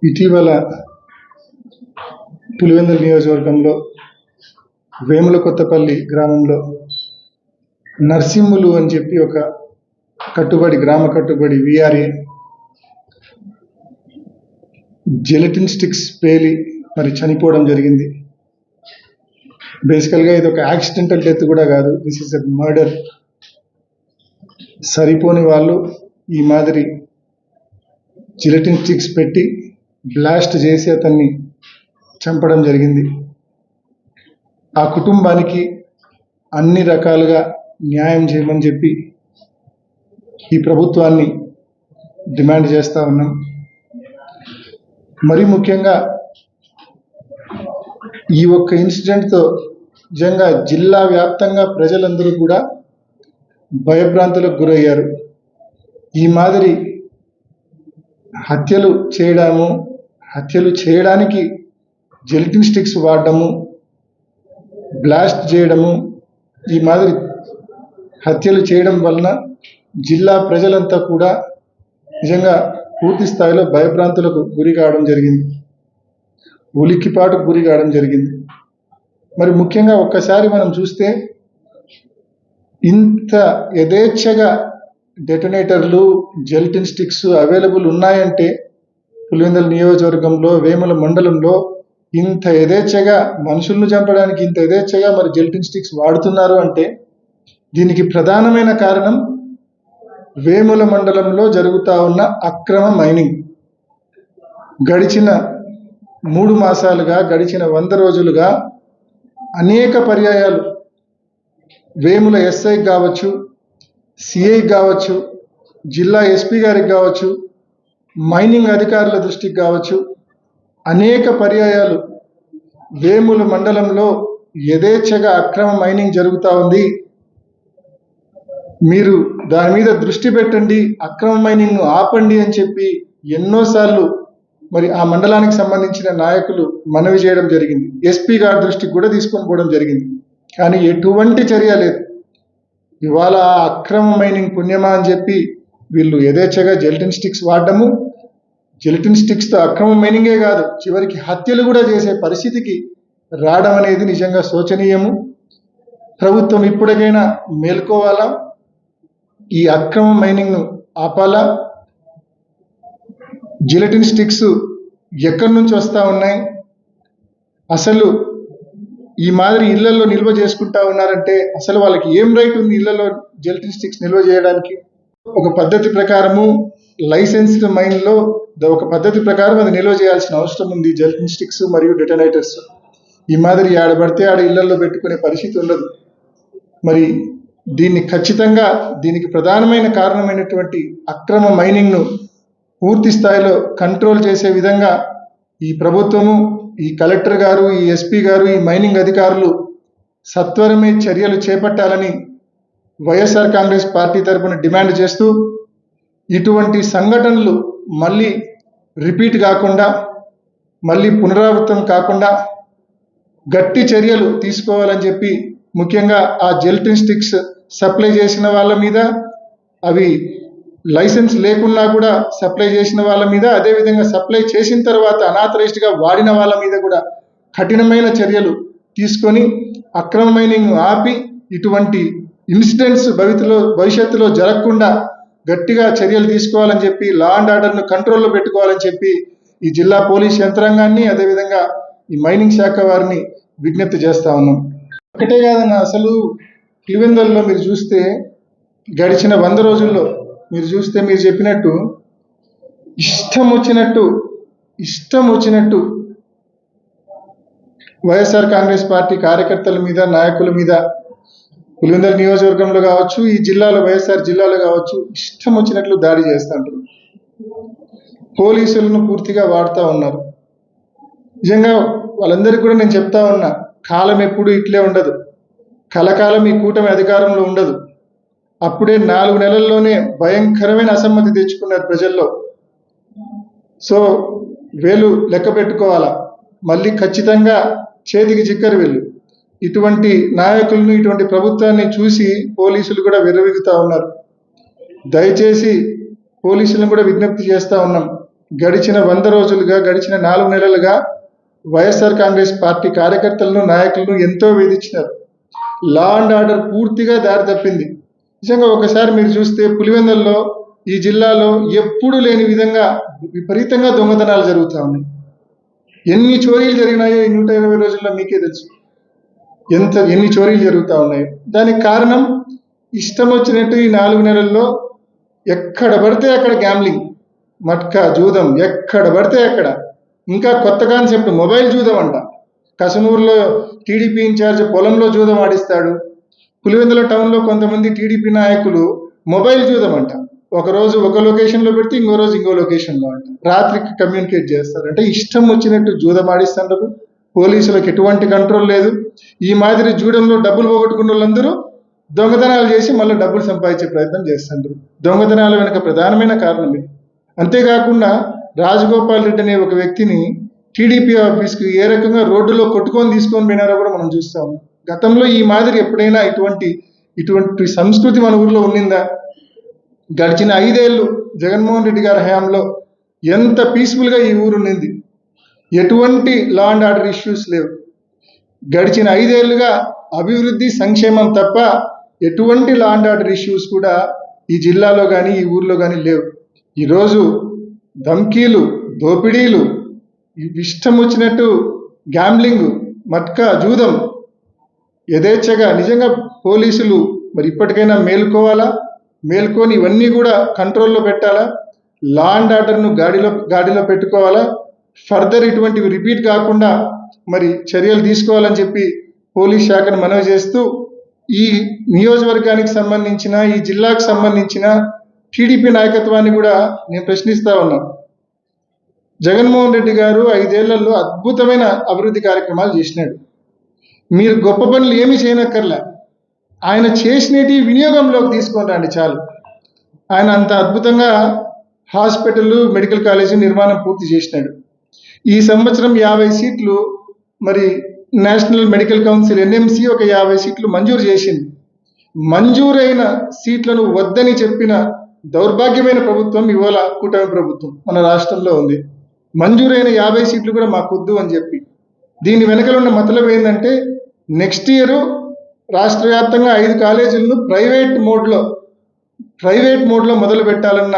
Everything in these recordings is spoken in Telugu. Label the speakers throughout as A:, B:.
A: ఇటీవల పులివెందుల నియోజకవర్గంలో వేముల కొత్తపల్లి గ్రామంలో నర్సింహులు అని చెప్పి ఒక గ్రామ కట్టుబడి విఆర్ఏ జెలటిన్ స్టిక్స్ పేలి మరి చనిపోవడం జరిగింది. బేసికల్గా ఇది ఒక యాక్సిడెంటల్ డెత్ కూడా కాదు, దిస్ ఇస్ ఎ మర్డర్. సరిపోని వాళ్ళు ఈ మాదిరి జెలటిన్ స్టిక్స్ పెట్టి బ్లాస్ట్ చేసి అతన్ని చంపడం జరిగింది. ఆ కుటుంబానికి అన్ని రకాలుగా న్యాయం చేయమని చెప్పి ఈ ప్రభుత్వాన్ని డిమాండ్ చేస్తూ ఉన్నాం. మరి ముఖ్యంగా ఈ ఒక్క ఇన్సిడెంట్తో నిజంగా జిల్లా వ్యాప్తంగా ప్రజలందరూ కూడా భయభ్రాంతులకు గురయ్యారు. ఈ మాదిరి హత్యలు చేయడానికి జెలటిన్ స్టిక్స్ వాడడము, బ్లాస్ట్ చేయడము, ఈ మాదిరి హత్యలు చేయడం వలన జిల్లా ప్రజలంతా కూడా నిజంగా పూర్తి స్థాయిలో భయభ్రాంతులకు గురి కావడం జరిగింది, ఉలిక్కిపాటుకు గురి కావడం జరిగింది. మరి ముఖ్యంగా ఒక్కసారి మనం చూస్తే ఇంత యథేచ్ఛగా డెటోనేటర్లు జెలటిన్ స్టిక్స్ అవైలబుల్ ఉన్నాయంటే పులివెందుల నియోజకవర్గంలో వేముల మండలంలో ఇంత యథేచ్ఛగా మనుషులను చంపడానికి ఇంత యథేచ్ఛగా మరి జెలటిన్ స్టిక్స్ వాడుతున్నారు అంటే దీనికి ప్రధానమైన కారణం వేముల మండలంలో జరుగుతూ ఉన్న అక్రమ మైనింగ్. గడిచిన 3 మాసాలుగా, గడిచిన 100 రోజులుగా అనేక పర్యాయాలు వేముల ఎస్ఐకి కావచ్చు, సిఐకి కావచ్చు, జిల్లా ఎస్పీ గారికి కావచ్చు, మైనింగ్ అధికారుల దృష్టికి కావచ్చు, అనేక పర్యాయాలు వేముల మండలంలో యథేచ్ఛగా అక్రమ మైనింగ్ జరుగుతూ ఉంది, మీరు దాని మీద దృష్టి పెట్టండి, అక్రమ మైనింగ్ను ఆపండి అని చెప్పి ఎన్నోసార్లు మరి ఆ మండలానికి సంబంధించిన నాయకులు మనవి చేయడం జరిగింది. ఎస్పీ గారి దృష్టికి కూడా తీసుకొని పోవడం జరిగింది. కానీ ఎటువంటి చర్య లేదు. ఇవాళ అక్రమ మైనింగ్ పుణ్యమా అని చెప్పి వీళ్ళు యథేచ్ఛగా జెలటిన్ స్టిక్స్ వాడడము, జెలటిన్ స్టిక్స్తో అక్రమ మైనింగే కాదు చివరికి హత్యలు కూడా చేసే పరిస్థితికి రావడం అనేది నిజంగా శోచనీయము. ప్రభుత్వం ఇప్పటికైనా మేల్కోవాలా, ఈ అక్రమ మైనింగ్ను ఆపాలా. జెలటిన్ స్టిక్స్ ఎక్కడి నుంచి వస్తూ ఉన్నాయి, అసలు ఈ మాదిరి ఇళ్లలో నిల్వ చేసుకుంటా ఉన్నారంటే అసలు వాళ్ళకి ఏం రైట్ ఉంది ఇళ్లలో జెలటిన్ స్టిక్స్ నిల్వ చేయడానికి? ఒక పద్ధతి ప్రకారము లైసెన్స్డ్ మైన్లో ఒక పద్ధతి ప్రకారం అది నిల్వ చేయాల్సిన అవసరం ఉంది, జెలటిన్ స్టిక్స్ మరియు డెటోనేటర్స్. ఈ మాదిరి ఆడబడితే ఆడ ఇళ్లలో పెట్టుకునే పరిస్థితి ఉండదు. మరి దీన్ని ఖచ్చితంగా దీనికి ప్రధానమైన కారణమైనటువంటి అక్రమ మైనింగ్ను పూర్తి స్థాయిలో కంట్రోల్ చేసే విధంగా ఈ ప్రభుత్వము, ఈ కలెక్టర్ గారు, ఈ ఎస్పీ గారు, ఈ మైనింగ్ అధికారులు సత్వరమే చర్యలు చేపట్టాలని వైఎస్ఆర్ కాంగ్రెస్ పార్టీ తరఫున డిమాండ్ చేస్తూ ఇటువంటి సంఘటనలు మళ్ళీ రిపీట్ కాకుండా, మళ్ళీ పునరావృతం కాకుండా గట్టి చర్యలు తీసుకోవాలని చెప్పి ముఖ్యంగా ఆ జెలటిన్ స్టిక్స్ సప్లై చేసిన వాళ్ళ మీద, అవి లైసెన్స్ లేకున్నా కూడా సప్లై చేసిన వాళ్ళ మీద, అదేవిధంగా సప్లై చేసిన తర్వాత అనాథరైజ్డ్గా వాడిన వాళ్ళ మీద కూడా కఠినమైన చర్యలు తీసుకొని అక్రమ మైనింగ్ ఆపి ఇటువంటి ఇన్సిడెంట్స్ భవిష్యత్తులో జరగకుండా గట్టిగా చర్యలు తీసుకోవాలని చెప్పి, లా అండ్ ఆర్డర్ను కంట్రోల్లో పెట్టుకోవాలని చెప్పి ఈ జిల్లా పోలీస్ యంత్రాంగాన్ని, అదేవిధంగా ఈ మైనింగ్ శాఖ వారిని విజ్ఞప్తి చేస్తా ఉన్నాం. ఒకటే కాదన్న, అసలు పులివెందులలో మీరు చూస్తే గడిచిన 100 రోజుల్లో మీరు చూస్తే మీరు చెప్పినట్టు ఇష్టం వచ్చినట్టు వైఎస్ఆర్ కాంగ్రెస్ పార్టీ కార్యకర్తల మీద, నాయకుల మీద పులివెందుల నియోజకవర్గంలో కావచ్చు, ఈ జిల్లాలో వైఎస్ఆర్ జిల్లాలో కావచ్చు ఇష్టం వచ్చినట్లు దాడి చేస్తుంటారు. పోలీసులను పూర్తిగా వాడుతూ ఉన్నారు. నిజంగా వాళ్ళందరికీ కూడా నేను చెప్తా ఉన్నా, కాలం ఎప్పుడు ఇట్లే ఉండదు, కలకాలం ఈ కూటమి అధికారంలో ఉండదు. అప్పుడే 4 నెలల్లోనే భయంకరమైన అసమ్మతి తెచ్చుకున్నారు ప్రజల్లో. సో వేలు లెక్క పెట్టుకోవాలా, మళ్ళీ ఖచ్చితంగా చేతికి చిక్కరు వీళ్ళు. ఇటువంటి నాయకులను, ఇటువంటి ప్రభుత్వాన్ని చూసి పోలీసులు కూడా విర్రవీగుతూ ఉన్నారు. దయచేసి పోలీసులను కూడా విజ్ఞప్తి చేస్తూ ఉన్నాం, గడిచిన 100 రోజులుగా, గడిచిన 4 నెలలుగా వైఎస్ఆర్ కాంగ్రెస్ పార్టీ కార్యకర్తలను, నాయకులను ఎంతో వేధించినారు. లా అండ్ ఆర్డర్ పూర్తిగా దారి తప్పింది. నిజంగా ఒకసారి మీరు చూస్తే పులివెందుల్లో ఈ జిల్లాలో ఎప్పుడూ లేని విధంగా విపరీతంగా దొంగతనాలు జరుగుతూ ఉన్నాయి. ఎన్ని చోరీలు జరిగినాయో ఈ 120 రోజుల్లో మీకే తెలుసు. ఎన్ని చోరీలు జరుగుతూ ఉన్నాయో. దానికి కారణం ఇష్టం వచ్చినట్టు ఈ 4 నెలల్లో ఎక్కడ పడితే అక్కడ గ్యాంబ్లింగ్, మట్కా, జూదం, ఎక్కడ పడితే అక్కడ. ఇంకా కొత్త కాన్సెప్ట్ మొబైల్ జూదం అంట. కసనూరులో టీడీపీ ఇన్ఛార్జ్ పొలంలో జూదం ఆడిస్తాడు. పులివెందుల టౌన్లో కొంతమంది టీడీపీ నాయకులు మొబైల్ జూదం అంట. ఒకరోజు ఒక లొకేషన్లో పెడితే ఇంకో రోజు ఇంకో లొకేషన్లో అంట. రాత్రికి కమ్యూనికేట్ చేస్తారు. అంటే ఇష్టం వచ్చినట్టు జూదం ఆడిస్తుంటారు. పోలీసులకు ఎటువంటి కంట్రోల్ లేదు. ఈ మాదిరి జూదంలో డబ్బులు పోగొట్టుకున్న వాళ్ళందరూ దొంగతనాలు చేసి మళ్ళీ డబ్బులు సంపాదించే ప్రయత్నం చేస్తుంటారు. దొంగతనాల వెనుక ప్రధానమైన కారణం ఇది. అంతేకాకుండా రాజగోపాల్ రెడ్డి అనే ఒక వ్యక్తిని టీడీపీ ఆఫీస్కి ఏ రకంగా రోడ్డులో కొట్టుకొని తీసుకొని పోయినారో కూడా మనం చూస్తాము. గతంలో ఈ మాదిరి ఎప్పుడైనా ఇటువంటి సంస్కృతి మన ఊర్లో ఉండిందా? గడిచిన 5 ఏళ్ళు జగన్మోహన్ రెడ్డి గారి హయాంలో ఎంత పీస్ఫుల్గా ఈ ఊరు ఉండింది. ఎటువంటి లా అండ్ ఆర్డర్ ఇష్యూస్ లేవు. గడిచిన 5 ఏళ్ళుగా అభివృద్ధి, సంక్షేమం తప్ప ఎటువంటి లా అండ్ ఆర్డర్ ఇష్యూస్ కూడా ఈ జిల్లాలో కానీ ఈ ఊర్లో కానీ లేవు. ఈరోజు ధమ్కీలు, దోపిడీలు, ఇష్టం వచ్చినట్టు గ్యాంబ్లింగ్, మట్కా, జూదం యథేచ్ఛగా. నిజంగా పోలీసులు మరి ఇప్పటికైనా మేల్కొని ఇవన్నీ కూడా కంట్రోల్లో పెట్టాలా? లా అండ్ ఆర్డర్ను గాడిలో పెట్టుకోవాలా? ఫర్దర్ ఇటువంటివి రిపీట్ కాకుండా మరి చర్యలు తీసుకోవాలని చెప్పి పోలీస్ శాఖను మనవి చేస్తూ, ఈ నియోజకవర్గానికి సంబంధించిన, ఈ జిల్లాకు సంబంధించిన టీడీపీ నాయకత్వాన్ని కూడా నేను ప్రశ్నిస్తా ఉన్నాను. జగన్మోహన్ రెడ్డి గారు 5 ఏళ్లలో అద్భుతమైన అభివృద్ధి కార్యక్రమాలు చేసినాడు. మీరు గొప్ప పనులు ఏమీ చేయనక్కర్లే. ఆయన చేసినటి వినియోగంలోకి తీసుకొని రండి చాలు. ఆయన అంత అద్భుతంగా హాస్పిటల్, మెడికల్ కాలేజీ నిర్మాణం పూర్తి చేసినాడు. ఈ సంవత్సరం 50 సీట్లు మరి నేషనల్ మెడికల్ కౌన్సిల్ NMC ఒక 50 సీట్లు మంజూరు చేసింది. మంజూరైన సీట్లను వద్దని చెప్పిన దౌర్భాగ్యమైన ప్రభుత్వం ఇవాళ కూటమి ప్రభుత్వం మన రాష్ట్రంలో ఉంది. మంజూరైన 50 సీట్లు కూడా మాకొద్దు అని చెప్పి. దీని వెనకలు ఉన్న మతలబు ఏంటంటే, నెక్స్ట్ ఇయర్ రాష్ట్ర వ్యాప్తంగా 5 కాలేజీలను ప్రైవేట్ మోడ్లో మొదలు పెట్టాలన్న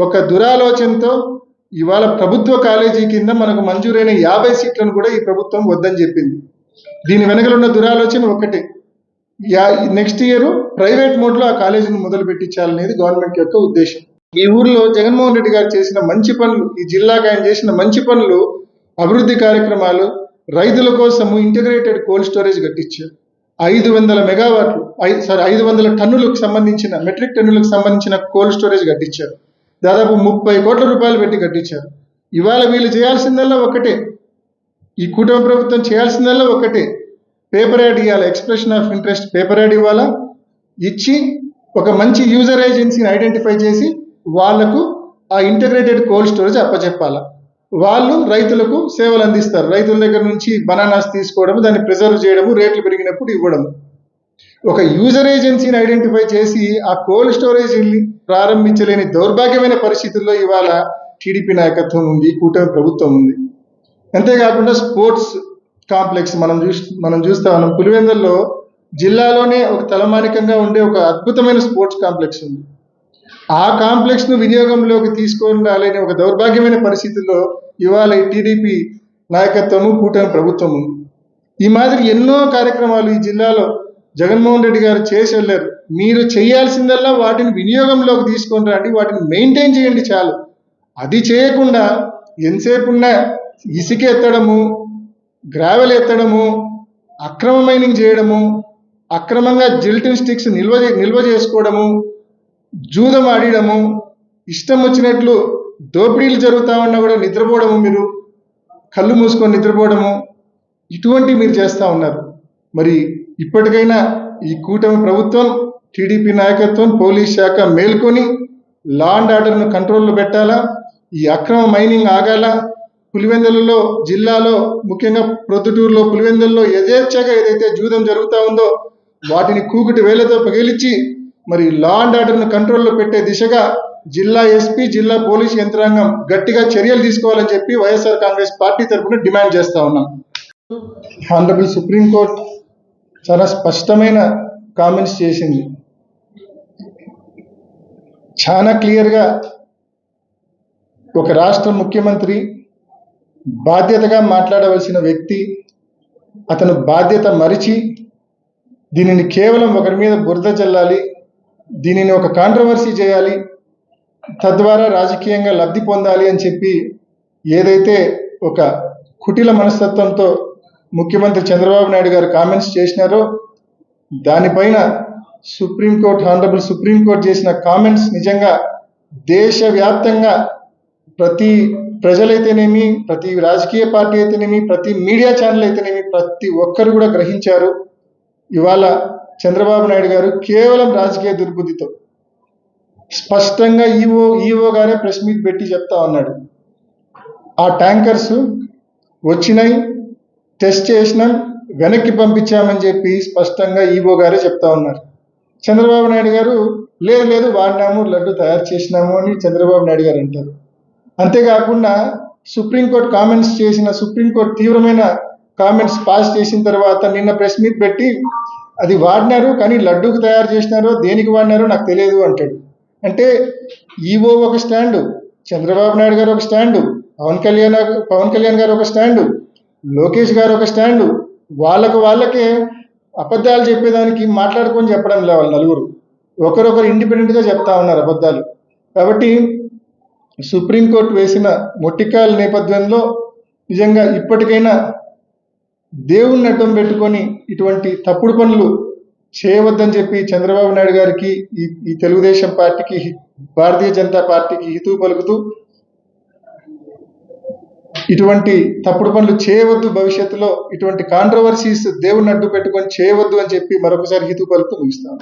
A: ఒక దురాలోచనతో ఇవాళ ప్రభుత్వ కాలేజీ కింద మనకు మంజూరైన 50 సీట్లను కూడా ఈ ప్రభుత్వం వద్దని చెప్పింది. దీని వెనకలు ఉన్న దురాలోచన ఒకటే, నెక్స్ట్ ఇయర్ ప్రైవేట్ మోడ్లో ఆ కాలేజీని మొదలు పెట్టించాలనేది గవర్నమెంట్ యొక్క ఉద్దేశం. ఈ ఊర్లో జగన్మోహన్ రెడ్డి గారు చేసిన మంచి పనులు, ఈ జిల్లాకు ఆయన చేసిన మంచి పనులు, అభివృద్ధి కార్యక్రమాలు, రైతుల కోసము ఇంటిగ్రేటెడ్ కోల్డ్ స్టోరేజ్ కట్టించారు. 500 టన్నులకు సంబంధించిన, మెట్రిక్ టన్నులకు సంబంధించిన కోల్డ్ స్టోరేజ్ కట్టించారు. దాదాపు 30 కోట్ల రూపాయలు పెట్టి కట్టించారు. ఇవాళ వీళ్ళు చేయాల్సిందల్లా ఒకటే, ఈ కూటమి ప్రభుత్వం చేయాల్సిందల్లా ఒకటే, పేపర్ యాడ్ ఇవ్వాలి, expression of interest paper ad ఇవ్వాలా, ఇచ్చి ఒక మంచి యూజర్ ఏజెన్సీని ఐడెంటిఫై చేసి వాళ్లకు ఆ ఇంటిగ్రేటెడ్ కోల్డ్ స్టోరేజ్ అప్పచెప్పాలా. వాళ్ళు రైతులకు సేవలు అందిస్తారు. రైతుల దగ్గర నుంచి బనానాస్ తీసుకోవడం, దాన్ని ప్రిజర్వ్ చేయడము, రేట్లు పెరిగినప్పుడు ఇవ్వడం. ఒక యూజర్ ఏజెన్సీని ఐడెంటిఫై చేసి ఆ కోల్డ్ స్టోరేజ్ ప్రారంభించలేని దౌర్భాగ్యమైన పరిస్థితుల్లో ఇవాళ టీడీపీ నాయకత్వం ఉంది, కూటమి ప్రభుత్వం ఉంది. అంతేకాకుండా స్పోర్ట్స్ కాంప్లెక్స్ మనం చూస్తా ఉన్నాం. పులివెందుల్లో జిల్లాలోనే ఒక తలమానికంగా ఉండే ఒక అద్భుతమైన స్పోర్ట్స్ కాంప్లెక్స్ ఉంది. ఆ కాంప్లెక్స్ ను వినియోగంలోకి తీసుకొని రాలేని ఒక దౌర్భాగ్యమైన పరిస్థితుల్లో ఇవాళ ఈ టీడీపీ నాయకత్వము, కూటమి ప్రభుత్వం ఉంది. ఈ మాదిరి ఎన్నో కార్యక్రమాలు ఈ జిల్లాలో జగన్మోహన్ రెడ్డి గారు చేసి వెళ్ళారు. మీరు చేయాల్సిందల్లా వాటిని వినియోగంలోకి తీసుకొని రండి, వాటిని మెయింటైన్ చేయండి చాలు. అది చేయకుండా ఎంతసేపు ఉన్న ఇసుక ఎత్తడము, గ్రావెల్ ఎత్తడము, అక్రమ మైనింగ్ చేయడము, అక్రమంగా జిల్టిన్ స్టిక్స్ నిల్వ చేసుకోవడము, జూదం ఆడడము, ఇష్టం వచ్చినట్లు దోపిడీలు జరుగుతా ఉన్నా కూడా నిద్రపోవడము, మీరు కళ్ళు మూసుకొని నిద్రపోవడము, ఇటువంటివి మీరు చేస్తూ ఉన్నారు. మరి ఇప్పటికైనా ఈ కూటమి ప్రభుత్వం, టీడీపీ నాయకత్వం, పోలీస్ శాఖ మేల్కొని లా అండ్ ఆర్డర్ను కంట్రోల్లో పెట్టాలా, ఈ అక్రమ మైనింగ్ ఆగాల. పులివెందులలో జిల్లాలో, ముఖ్యంగా ప్రొద్దుటూరులో, పులివెందుల్లో యథేచ్ఛగా ఏదైతే జూదం జరుగుతూ ఉందో వాటిని కూకుటి వేలతో పగిలిచ్చి మరి లా అండ్ ఆర్డర్ను కంట్రోల్లో పెట్టే దిశగా జిల్లా ఎస్పీ, జిల్లా పోలీస్ యంత్రాంగం గట్టిగా చర్యలు తీసుకోవాలని చెప్పి వైఎస్ఆర్ కాంగ్రెస్ పార్టీ తరఫున డిమాండ్ చేస్తా ఉన్నాం. హానరబుల్ సుప్రీంకోర్టు చాలా స్పష్టమైన కామెంట్స్ చేసింది. చాలా క్లియర్గా ఒక రాష్ట్ర ముఖ్యమంత్రి బాధ్యతగా మాట్లాడవలసిన వ్యక్తి అతను బాధ్యత మరిచి దీనిని కేవలం ఒకరి మీద బురద జల్లాలి, దీనిని ఒక కాంట్రవర్సీ చేయాలి, తద్వారా రాజకీయంగా లబ్ధి పొందాలి అని చెప్పి ఏదైతే ఒక కుటిల మనస్తత్వంతో ముఖ్యమంత్రి చంద్రబాబు నాయుడు గారు కామెంట్స్ చేసినారో దానిపైన సుప్రీంకోర్టు, హానరబుల్ సుప్రీంకోర్టు చేసిన కామెంట్స్ నిజంగా దేశవ్యాప్తంగా ప్రతి ప్రజలైతేనేమి, ప్రతి రాజకీయ పార్టీ అయితేనేమి, ప్రతి మీడియా ఛానల్ అయితేనేమి ప్రతి ఒక్కరు కూడా గ్రహించారు. ఇవాళ చంద్రబాబు నాయుడు గారు కేవలం రాజకీయ దుర్బుద్ధితో స్పష్టంగా ఈఓ గారే ప్రెస్ మీట్ పెట్టి చెప్తా ఉన్నాడు, ఆ ట్యాంకర్స్ వచ్చినాయి, టెస్ట్ చేసినాం, వెనక్కి పంపించామని చెప్పి స్పష్టంగా ఈఓ గారే చెప్తా ఉన్నారు. చంద్రబాబు నాయుడు గారు లేదు వాడినాము, లడ్డు తయారు చేసినాము అని చంద్రబాబు నాయుడు గారు అంటారు. అంతేకాకుండా సుప్రీంకోర్టు కామెంట్స్ చేసిన, సుప్రీంకోర్టు తీవ్రమైన కామెంట్స్ పాస్ చేసిన తర్వాత నిన్న ప్రెస్ మీట్ పెట్టి అది వాడినారు కానీ లడ్డూకు తయారు చేసినారో దేనికి వాడినారో నాకు తెలియదు అంటాడు. అంటే ఈఓ ఒక స్టాండు, చంద్రబాబు నాయుడు గారు ఒక స్టాండు, పవన్ కళ్యాణ్ గారు ఒక స్టాండు, లోకేష్ గారు ఒక స్టాండు, వాళ్ళకే అబద్ధాలు చెప్పేదానికి మాట్లాడుకొని చెప్పడం లే. వాళ్ళు నలుగురు ఒకరొకరు ఇండిపెండెంట్గా చెప్తా ఉన్నారు అబద్ధాలు. కాబట్టి సుప్రీంకోర్టు వేసిన మొట్టికాయల నేపథ్యంలో నిజంగా ఇప్పటికైనా దేవుణ్ణి అడ్డం పెట్టుకొని ఇటువంటి తప్పుడు పనులు చేయవద్దని చెప్పి చంద్రబాబు నాయుడు గారికి, ఈ తెలుగుదేశం పార్టీకి, భారతీయ జనతా పార్టీకి హితవు పలుకుతూ ఇటువంటి తప్పుడు పనులు చేయవద్దు, భవిష్యత్తులో ఇటువంటి కాంట్రవర్సీస్ దేవుణ్ణి అడ్డు పెట్టుకొని చేయవద్దు అని చెప్పి మరొకసారి హితవు పలుకుతూ ముగిస్తాను.